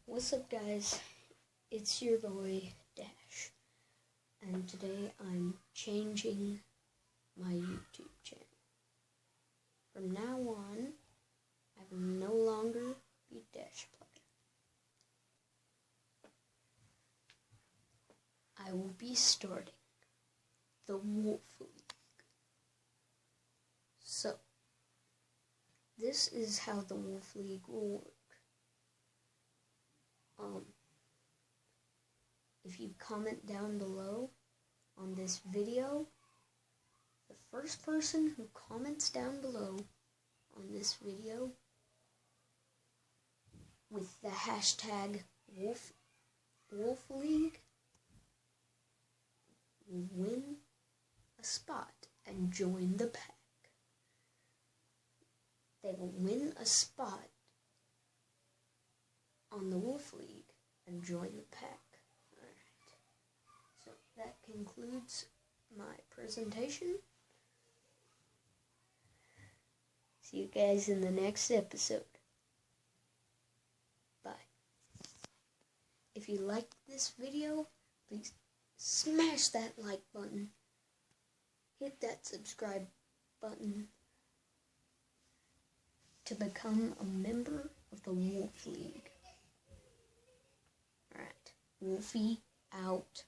What's up, guys? It's your boy Dash, and today I'm changing my YouTube channel. From now on, I will no longer be Dash Player. I will be starting the Wolf League. So, this is how the Wolf League will work. If you comment down below on this video, the first person who comments down below on this video with the hashtag Wolf League will win a spot and join the pack. They will win a spot on the Wolf League and join the pack. Alright, so that concludes my presentation. See you guys in the next episode. Bye. If you liked this video, please smash that like button. Hit that subscribe button to become a member of the Wolf League. Alright, Wolfie out.